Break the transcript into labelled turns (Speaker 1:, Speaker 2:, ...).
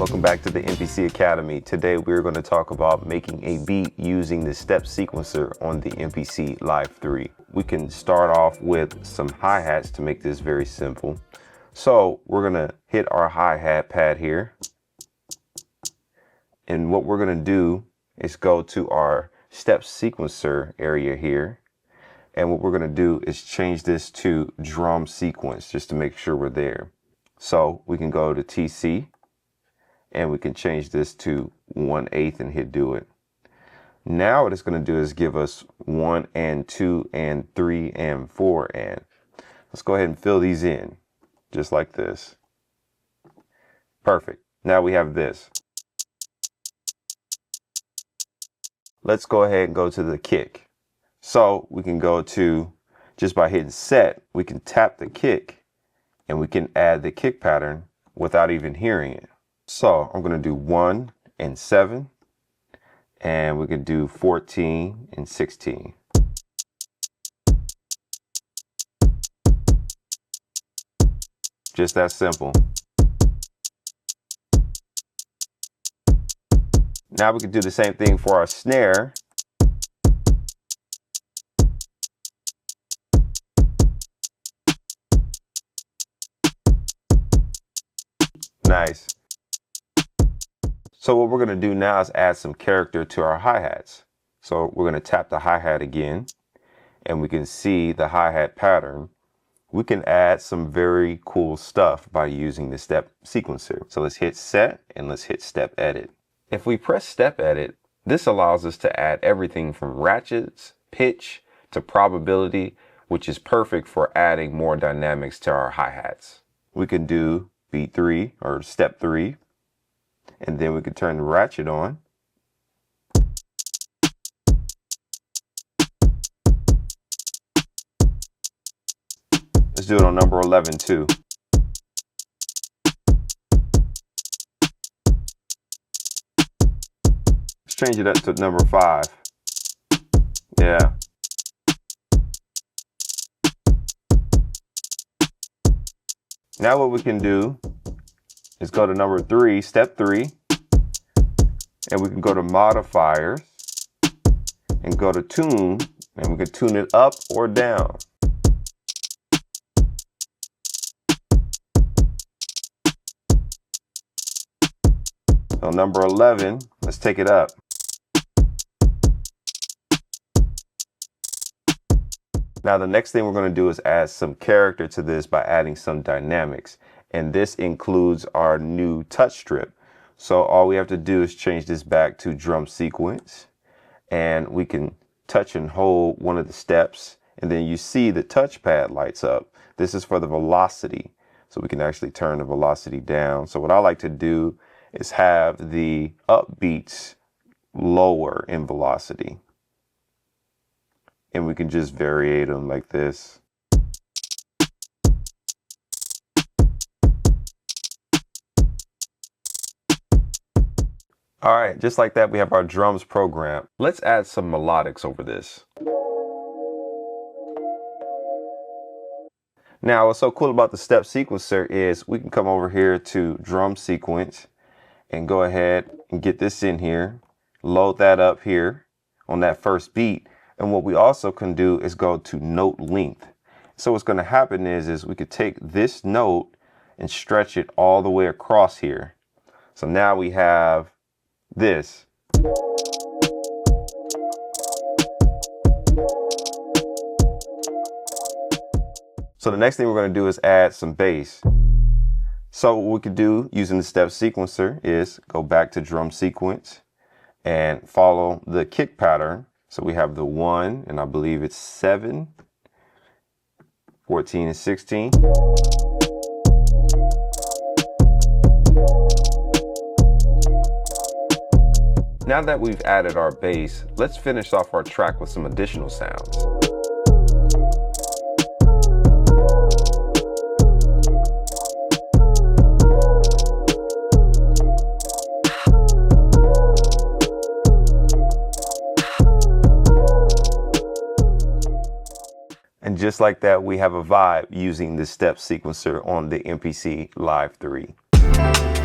Speaker 1: Welcome back to the MPC Academy. Today we're going to talk about making a beat using the step sequencer on the MPC Live III. We can start off with some hi-hats to make this very simple. So we're going to hit our hi-hat pad here. And what we're going to do is go to our step sequencer area here. And what we're going to do is change this to drum sequence just to make sure we're there. So we can go to TC and we can change this to 1/8 and hit do it. Now what it's going to do is give us 1 and 2 and 3 and 4 and. Let's go ahead and fill these in just like this. Perfect. Now we have this. Let's go ahead and go to the kick. So we can go to, just by hitting set, we can tap the kick and we can add the kick pattern without even hearing it. So I'm going to do 1 and 7, and we can do 14 and 16. Just that simple. Now we can do the same thing for our snare. Nice. So what we're going to do now is add some character to our hi-hats. So we're going to tap the hi-hat again, and we can see the hi-hat pattern. We can add some very cool stuff by using the step sequencer. So let's hit set and let's hit step edit. If we press step edit, this allows us to add everything from ratchets, pitch, to probability, which is perfect for adding more dynamics to our hi-hats. We can do beat 3 or step 3. And then we can turn the ratchet on. Let's do it on number 11 too. Let's change it up to number 5. Yeah. Now what we can do is go to number 3, step 3, and we can go to modifiers and go to tune, and we can tune it up or down. So number 11, let's take it up. Now the next thing we're going to do is add some character to this by adding some dynamics. And this includes our new touch strip. So all we have to do is change this back to drum sequence. And we can touch and hold one of the steps. And then you see the touchpad lights up. This is for the velocity. So we can actually turn the velocity down. So what I like to do is have the upbeats lower in velocity. And we can just variate them like this. All right, just like that, we have our drums programmed. Let's add some melodics over this. Now, what's so cool about the step sequencer is we can come over here to drum sequence and go ahead and get this in here, load that up here on that first beat. And what we also can do is go to note length. So what's going to happen is we could take this note and stretch it all the way across here. So now we have this. So the next thing we're going to do is add some bass. So what we could do using the step sequencer is go back to drum sequence and follow the kick pattern. So we have the 1, and I believe it's 7, 14 and 16. Now that we've added our bass, let's finish off our track with some additional sounds. And just like that, we have a vibe using the step sequencer on the MPC Live III.